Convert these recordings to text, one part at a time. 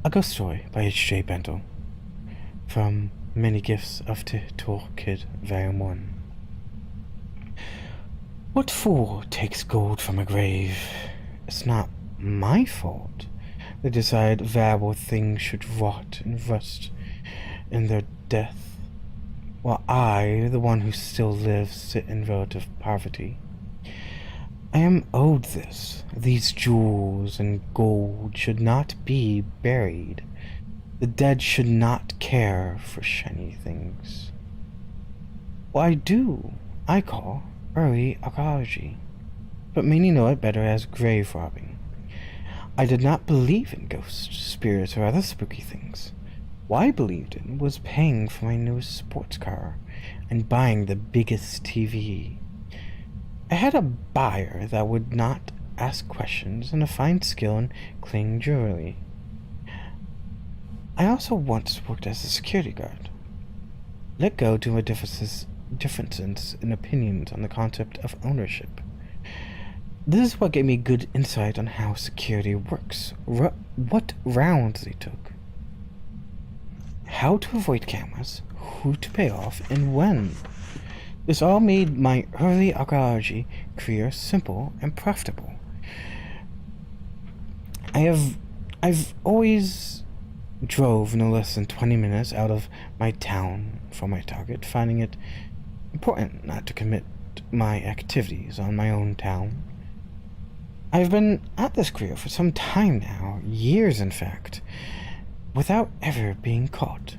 A Ghost Story by H.J. Bendele, from Many Gifts of Tih'tulkd, Volume 1. What fool takes gold from a grave? It's not my fault. They decide valuable things should rot and rust in their death, while I, the one who still lives, sit in relative poverty. I am owed this. These jewels and gold should not be buried. The dead should not care for shiny things. What I call early archaeology, but many know it better as grave robbing. I did not believe in ghosts, spirits, or other spooky things. What I believed in was paying for my newest sports car and buying the biggest TV. I had a buyer that would not ask questions and a fine skill in cleaning jewelry. I also once worked as a security guard. Let go to differences in opinions on the concept of ownership. This is what gave me good insight on how security works, what rounds they took, how to avoid cameras, who to pay off, and when. This all made my early archaeology career simple and profitable. I've always drove no less than 20 minutes out of my town for my target, finding it important not to commit my activities on my own town. I've been at this career for some time now, years in fact, without ever being caught.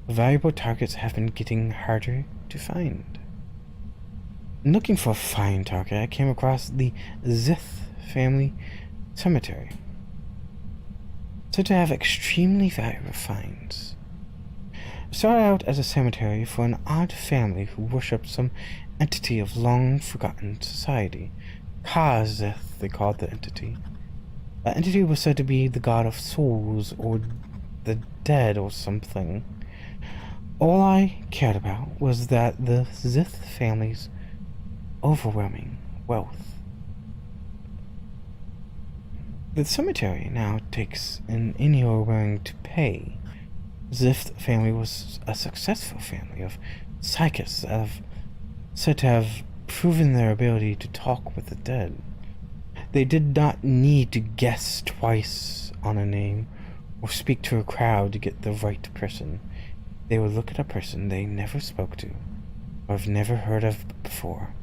Valuable targets have been getting harder to find. Looking for a fine target, I came across the Vhek'ith family cemetery, said to have extremely valuable finds. It started out as a cemetery for an odd family who worshipped some entity of long-forgotten society. Vhek'ith, they called the entity. That entity was said to be the god of souls, or the dead, or something. All I cared about was that the Vhek'ith family's overwhelming wealth. The cemetery now takes in any who are willing to pay. The Vhek'ith family was a successful family of psychics that have said to have proven their ability to talk with the dead. They did not need to guess twice on a name or speak to a crowd to get the right person. They would look at a person they never spoke to or have never heard of before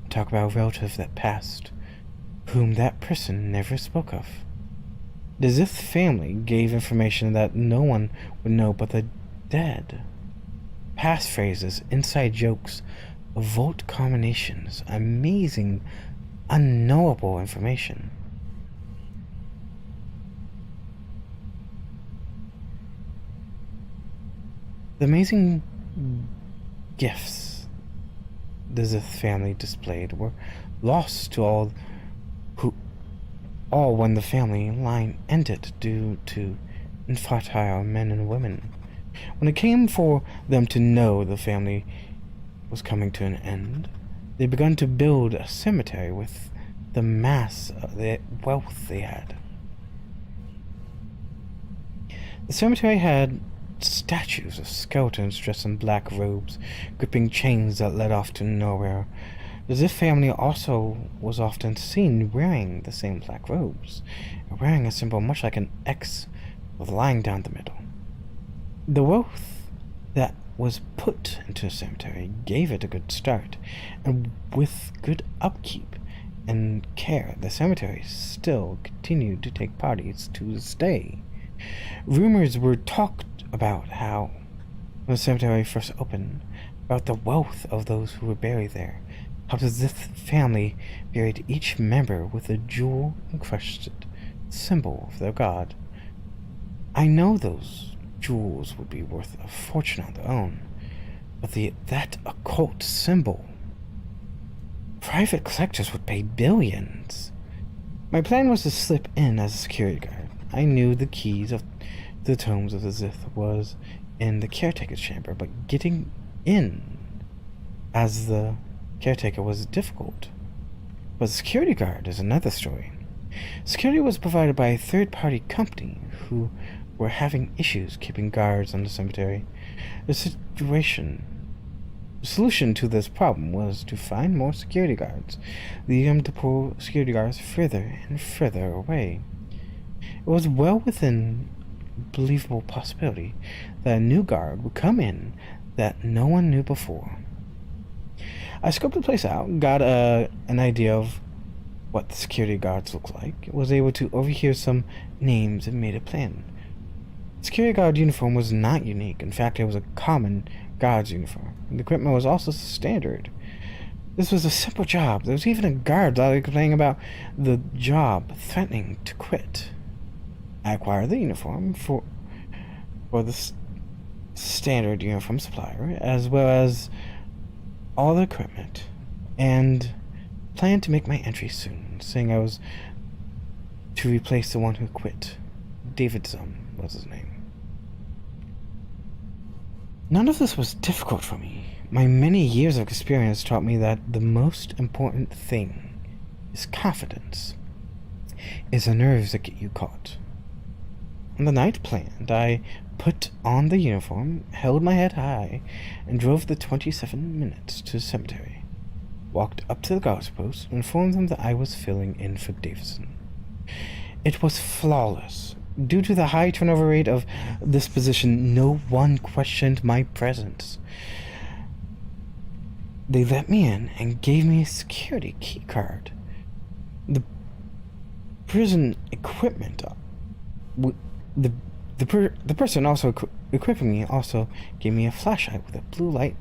and talk about a relative that passed, whom that person never spoke of. The Vhek'ith family gave information that no one would know but the dead. Passphrases, inside jokes, occult combinations, amazing, unknowable information. The amazing gifts the Vhek'ith family displayed were lost to all when the family line ended due to infertile men and women. When it came for them to know the family was coming to an end, they began to build a cemetery with the mass of the wealth they had. The cemetery had statues of skeletons dressed in black robes, gripping chains that led off to nowhere. The Vhek'ith family also was often seen wearing the same black robes, and wearing a symbol much like an X with a line down the middle. The wealth that was put into the cemetery gave it a good start, and with good upkeep and care, the cemetery still continued to take parties to this day. Rumors were talked about how, when the cemetery first opened, about the wealth of those who were buried there, how the Vhek'ith family buried each member with a jewel-encrusted symbol of their god. I know those jewels would be worth a fortune on their own, but that occult symbol, private collectors would pay billions. My plan was to slip in as a security guard. I knew the keys of the tomes of the Vhek'ith was in the caretaker's chamber, but getting in as the caretaker was difficult. But the security guard is another story. Security was provided by a third-party company who were having issues keeping guards on the cemetery. The solution to this problem was to find more security guards, leading them to pull security guards further and further away. It was well within believable possibility that a new guard would come in that no one knew before. I scoped the place out, got an idea of what the security guards looked like, was able to overhear some names, and made a plan. The security guard uniform was not unique. In fact, it was a common guard's uniform. The equipment was also standard. This was a simple job. There was even a guard loudly complaining about the job, threatening to quit. I acquired the uniform for the standard uniform supplier, as well as all the equipment, and planned to make my entry soon, saying I was to replace the one who quit. Davidson was his name. None of this was difficult for me. My many years of experience taught me that the most important thing is confidence. It's the nerves that get you caught. On the night planned, I put on the uniform, held my head high, and drove the 27 minutes to the cemetery. Walked up to the guard's post and informed them that I was filling in for Davidson. It was flawless. Due to the high turnover rate of this position, no one questioned my presence. They let me in and gave me a security key card. The prison equipment, the person also equipping me also gave me a flashlight with a blue light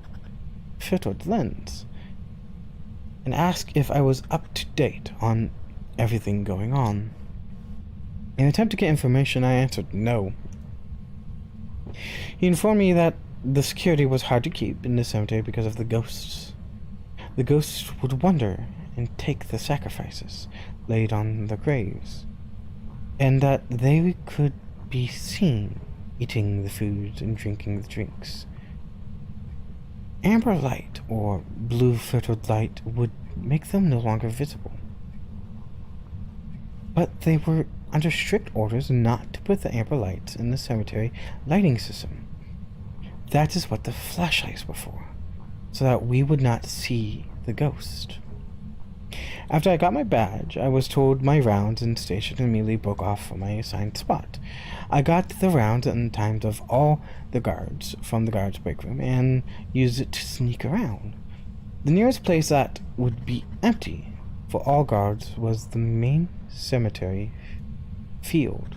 filtered lens, and asked if I was up to date on everything going on. In an attempt to get information, I answered no. He informed me that the security was hard to keep in the cemetery because of the ghosts. The ghosts would wander and take the sacrifices laid on the graves, and that they could be seen eating the food and drinking the drinks. Amber light or blue filtered light would make them no longer visible. But they were under strict orders not to put the amber lights in the cemetery lighting system. That is what the flashlights were for, so that we would not see the ghost. After I got my badge, I was told my rounds and station immediately broke off from my assigned spot. I got the rounds and times of all the guards from the guards break room and used it to sneak around. The nearest place that would be empty for all guards was the main cemetery field.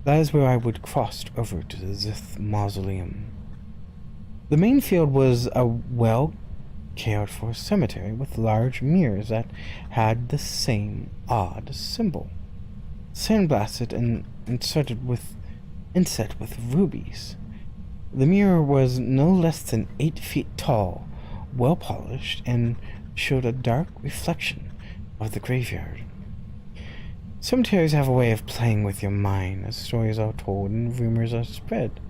That is where I would cross over to the Zith mausoleum. The main field was a well-cared-for cemetery with large mirrors that had the same odd symbol, sandblasted and inset with rubies. The mirror was no less than 8 feet tall, well-polished, and showed a dark reflection of the graveyard. Cemeteries have a way of playing with your mind as stories are told and rumors are spread.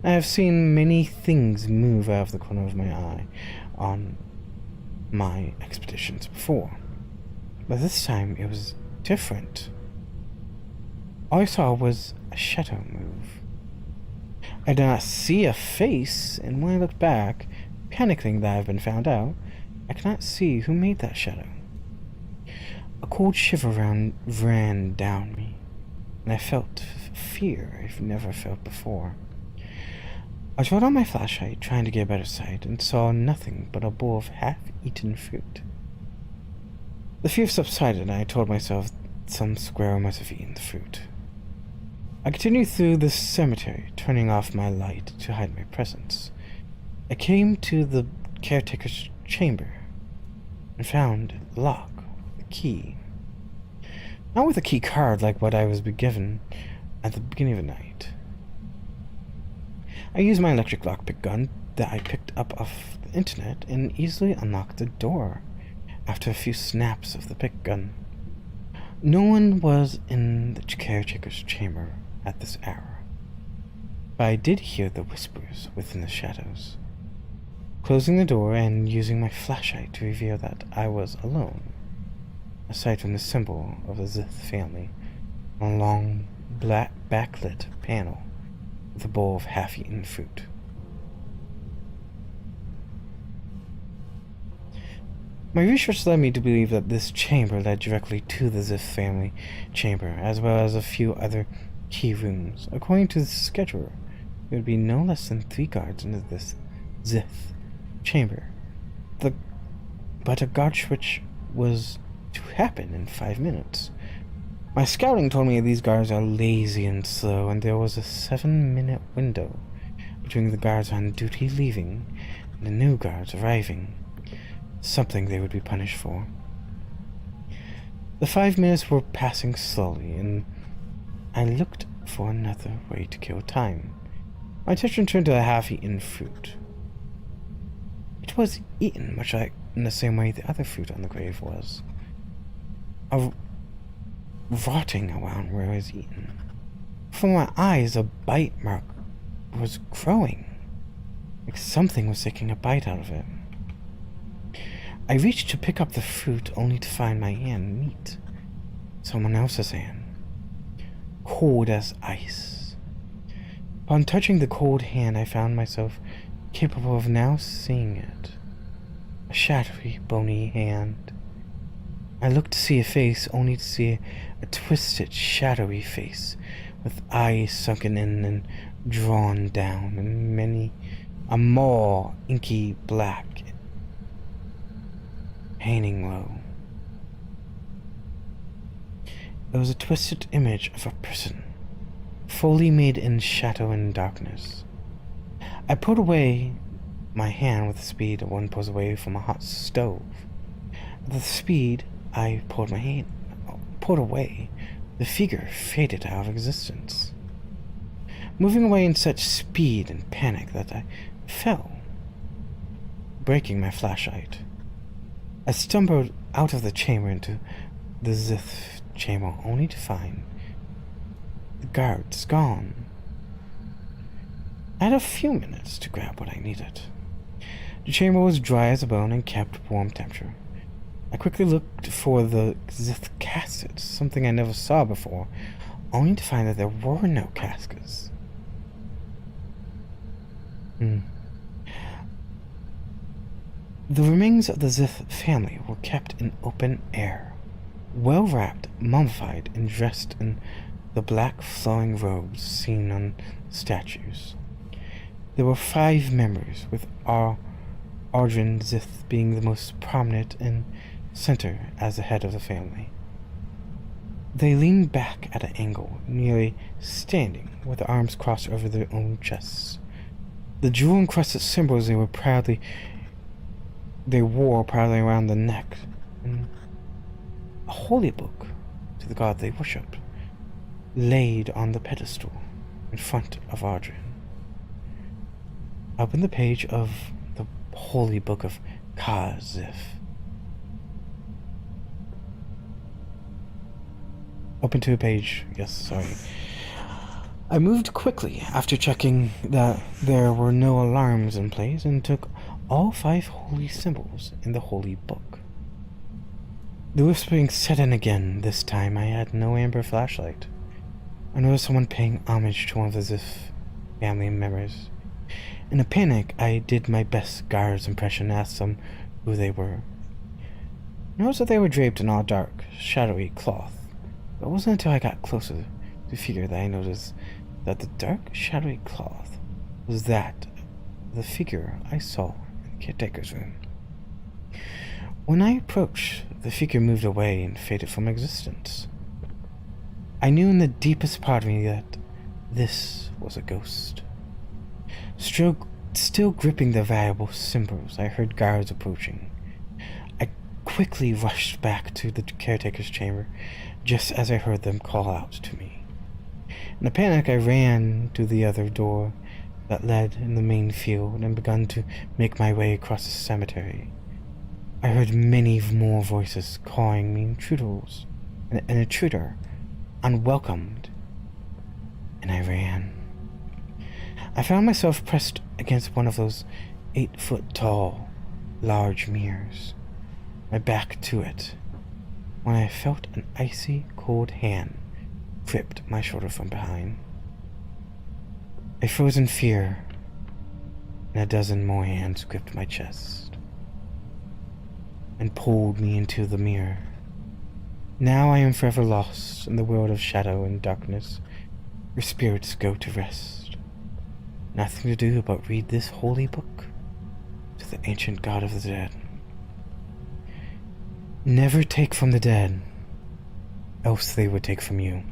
I have seen many things move out of the corner of my eye on my expeditions before, but this time it was different. All I saw was a shadow move. I did not see a face, and when I looked back, panicking that I have been found out, I could not see who made that shadow. A cold shiver ran down me, and I felt fear I've never felt before. I turned on my flashlight, trying to get a better sight, and saw nothing but a bowl of half-eaten fruit. The fear subsided, and I told myself some squirrel must have eaten the fruit. I continued through the cemetery, turning off my light to hide my presence. I came to the caretaker's chamber, and found the lock. Key. Not with a key card like what I was given at the beginning of the night. I used my electric lockpick gun that I picked up off the internet and easily unlocked the door after a few snaps of the pick gun. No one was in the caretaker's chamber at this hour, but I did hear the whispers within the shadows. Closing the door and using my flashlight to reveal that I was alone, aside from the symbol of the Zith family, on a long, black backlit panel with a bowl of half-eaten fruit. My research led me to believe that this chamber led directly to the Zith family chamber, as well as a few other key rooms. According to the scheduler, there would be no less than 3 guards into this Zith chamber. But a guard switch was to happen in 5 minutes. My scouting told me these guards are lazy and slow, and there was a 7-minute window between the guards on duty leaving and the new guards arriving, something they would be punished for. The 5 minutes were passing slowly, and I looked for another way to kill time. My attention turned to the half-eaten fruit. It was eaten much like in the same way the other fruit on the grave was. Rotting around where it was eaten. From my eyes, a bite mark was growing, like something was taking a bite out of it. I reached to pick up the fruit, only to find my hand meet someone else's hand, cold as ice. Upon touching the cold hand, I found myself capable of now seeing it. A shadowy, bony hand. I looked to see a face, only to see a twisted, shadowy face, with eyes sunken in and drawn down, and a more inky black, hanging low. It was a twisted image of a person, fully made in shadow and darkness. I pulled away my hand with the speed one pulls away from a hot stove. With the speed I pulled away, the figure faded out of existence, moving away in such speed and panic that I fell, breaking my flashlight. I stumbled out of the chamber into the Zith chamber, only to find the guards gone. I had a few minutes to grab what I needed. The chamber was dry as a bone and kept warm temperature. I quickly looked for the Zith caskets, something I never saw before, only to find that there were no caskets. The remains of the Zith family were kept in open air, well wrapped, mummified, and dressed in the black flowing robes seen on statues. There were 5 members, with Ardrin Zith being the most prominent and center as the head of the family. They leaned back at an angle, nearly standing, with their arms crossed over their own chests. The jewel-encrusted symbols they wore proudly around the neck, and a holy book to the god they worshipped, laid on the pedestal in front of Ardrin. I opened the page of the holy book of Ka-Zith. Open to a page, yes, sorry. I moved quickly after checking that there were no alarms in place and took all 5 holy symbols in the holy book. The whispering set in again. This time I had no amber flashlight. I noticed someone paying homage to one of the Zith family members. In a panic, I did my best guard's impression and asked them who they were. I noticed that they were draped in all dark, shadowy cloth. But it wasn't until I got closer to figure that I noticed that the dark, shadowy cloth was that of the figure I saw in the caretaker's room. When I approached, the figure moved away and faded from existence. I knew in the deepest part of me that this was a ghost. Still gripping the valuable symbols, I heard guards approaching. I quickly rushed back to the caretaker's chamber, just as I heard them call out to me. In a panic, I ran to the other door that led in the main field and began to make my way across the cemetery. I heard many more voices calling me an intruder, unwelcomed, and I ran. I found myself pressed against one of those 8-foot tall, large mirrors, my back to it. when I felt an icy cold hand gripped my shoulder from behind. I froze in fear, and a dozen more hands gripped my chest and pulled me into the mirror. Now I am forever lost in the world of shadow and darkness, where spirits go to rest. Nothing to do but read this holy book to the ancient god of the dead. Never take from the dead, else they would take from you.